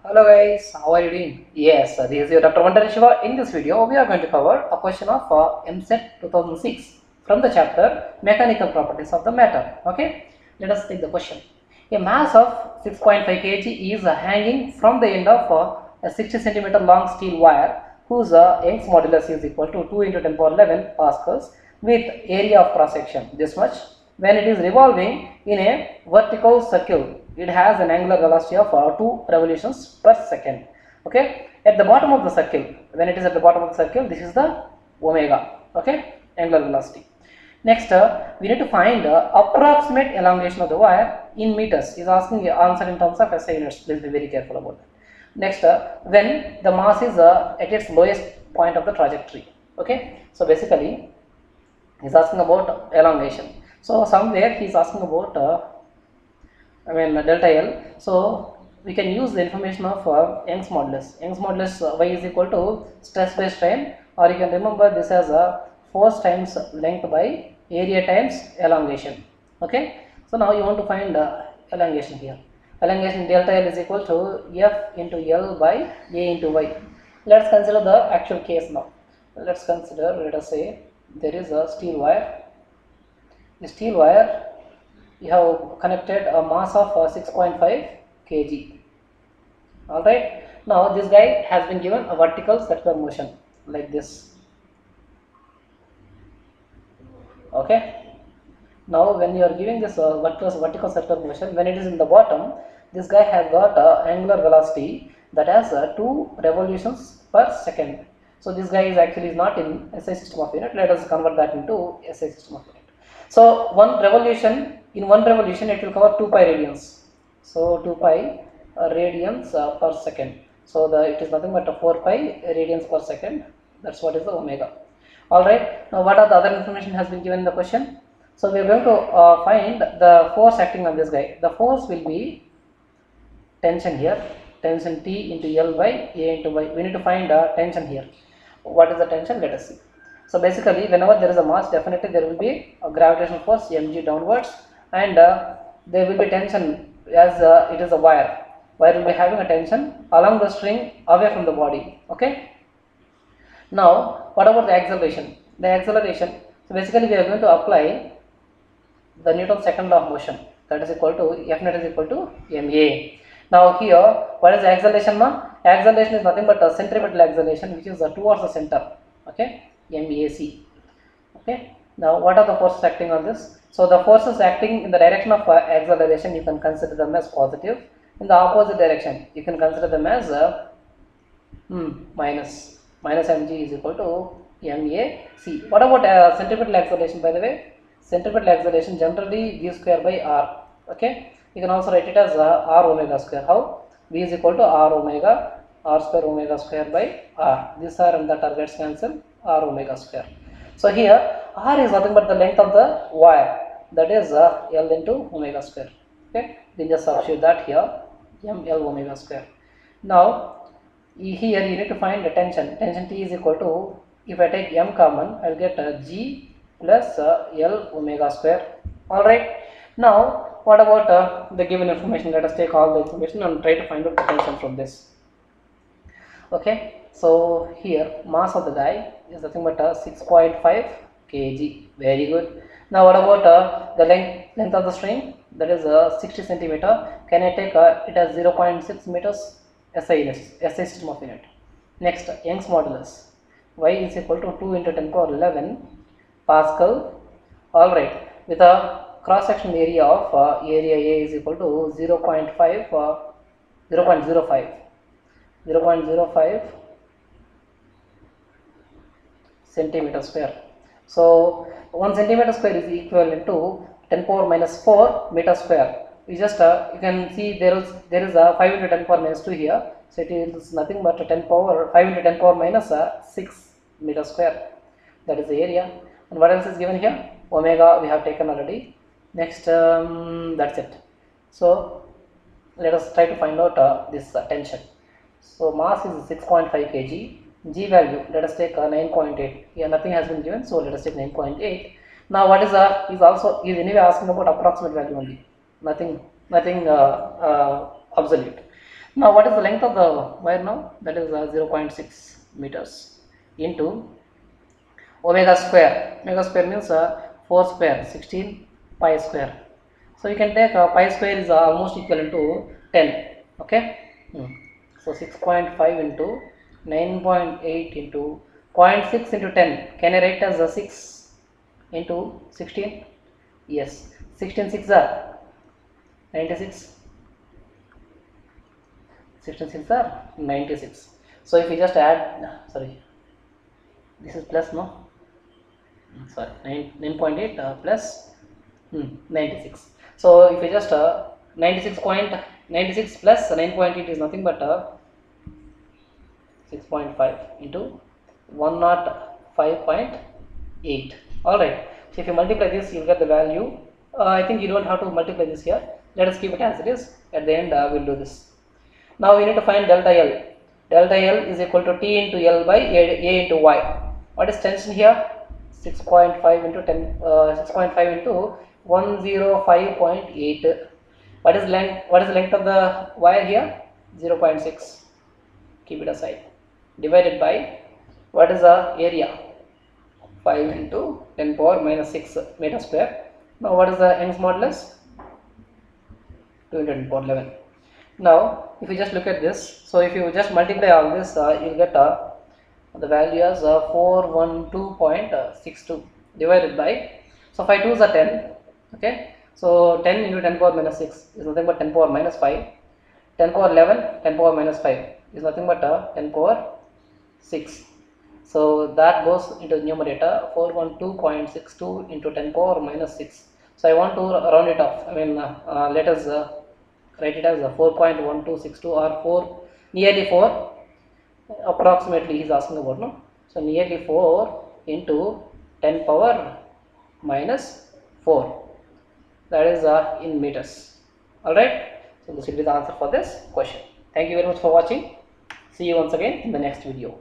Hello guys, how are you doing? Yes, this is your Dr. Vandana Shiva. In this video, we are going to cover a question of MSET 2006 from the chapter Mechanical Properties of the Matter. Okay, let us take the question. A mass of 6.5 kg is hanging from the end of a 60 centimeter long steel wire whose Young's modulus is equal to 2 into 10 power 11 pascals with area of cross section this much. When it is revolving in a vertical circle, it has an angular velocity of 2 revolutions per second. Okay, at the bottom of the circle, when it is at the bottom of the circle, this is the omega. Okay, angular velocity. Next, we need to find approximate elongation of the wire in meters. Is asking the answer in terms of SI units. Please be very careful about that. Next, when the mass is at its lowest point of the trajectory. Okay, so basically, he's asking about elongation. So somewhere he is asking about delta L. So we can use the information of Young's modulus. Young's modulus Y is equal to stress by strain, or you can remember this as a force times length by area times elongation. Okay. So now you want to find elongation here. Elongation delta L is equal to F into L by A into Y. Let's consider the actual case now. Let's consider, let us say there is a steel wire. The steel wire, you have connected a mass of 6.5 kg. Alright, now this guy has been given a vertical circular motion like this. Okay, now when you are giving this vertical circular motion, when it is in the bottom, this guy has got angular velocity that has 2 revolutions per second. So this guy is actually not in SI system of unit. Let us convert that into SI system of unit. So in one revolution it will cover 2 pi radians. So 2 pi radians per second. So it is nothing but 4 pi radians per second. That's what is the omega. Alright, now what are the other information has been given in the question? So we are going to find the force acting on this guy. The force will be tension here, tension T into L by A into Y. We need to find tension here. What is the tension? Let us see. So basically, whenever there is a mass, definitely there will be a gravitational force mg downwards, and there will be tension as it is a wire. Wire will be having a tension along the string away from the body. Okay. Now, what about the acceleration? The acceleration. So basically, we are going to apply the Newton's second law of motion. That is equal to F net is equal to ma. Now here, what is the acceleration now? Acceleration is nothing but a centripetal acceleration, which is towards the center. Okay. MAC. Okay. Now, what are the forces acting on this? So, the forces acting in the direction of acceleration, you can consider them as positive. In the opposite direction, you can consider them as minus. Minus mg is equal to MAC. What about centripetal acceleration? By the way, centripetal acceleration generally v square by r. Okay. You can also write it as r omega square. How? V is equal to r omega, r square omega square by r. These are and the targets cancel. R omega square. So here R is nothing but the length of the wire, that is L into omega square. Okay, we just substitute that here, M L omega square. Now here you need to find the tension. Tension T is equal to, if I take M common, I will get G plus L omega square. Alright, now what about the given information? Let us take all the information and try to find out the tension from this. Okay. So here mass of the guy is nothing but 6.5 kg. Very good. Now what about the length of the string? That is 60 centimeter. Can I take it as 0.6 meters? SI units, SI system of unit. Next, Young's modulus. Y is equal to 2 into 10 power 11 Pascal. Alright, with a cross section area of area A is equal to 0.05 centimeter square. So 1 centimeter square is equivalent to 10 power minus 4 meter square. We just you can see there is a 5 into 10 power minus 2 here. So it is nothing but 5 into 10 power minus 6 meter square. That is the area. And what else is given here? Omega we have taken already. Next, that's it. So let us try to find out this tension. So mass is 6.5 kg. G value, let us take 9.8. Here nothing has been given, so let us take 9.8. Now what is is anyway asking about approximate value only, nothing absolute. Now what is the length of the wire now? That is 0.6 meters into omega square. Omega square means 4 square, 16 pi square. So you can take pi square is almost equivalent to 10. Okay. So 6.5 into 9.8 into 0.6 into 10. Can I write as a 6 into 16? Yes. 16 6 are 96. 16 6 are 96. So if you just add, sorry, this is plus, no? Sorry, 9.8 plus 96. So if you just 96 plus 9.8 is nothing but 6.5 into 105.8. Alright, so if you multiply this, you get the value. I think you don't have to multiply this here. Let us keep it as it is. At the end, we'll do this. Now we need to find delta L. Delta L is equal to T into L by A into Y. What is tension here? 6.5 into 10, 6.5 into 105.8. What is length? What is the length of the wire here? 0.6. Keep it aside. Divided by what is the area? 5 into 10 power minus 6 meter square. Now what is the Young's modulus? 2 into 10 power 11. Now if you just look at this, so if you just multiply all this, you will get the value as 412.62 divided by, so 5 2s are 10. Okay, so 10 into 10 power minus 6 is nothing but 10 power minus 5. 10 power 11, 10 power minus 5 is nothing but 10 power 6. So that goes into the numerator, 412.62 into 10 power minus 6. So I want to round it off. I mean, let us write it as 4.1262 or 4, nearly 4. Approximately he is asking about, no? So nearly 4 into 10 power minus 4. That is in meters. Alright. So this will be the answer for this question. Thank you very much for watching. See you once again in the next video.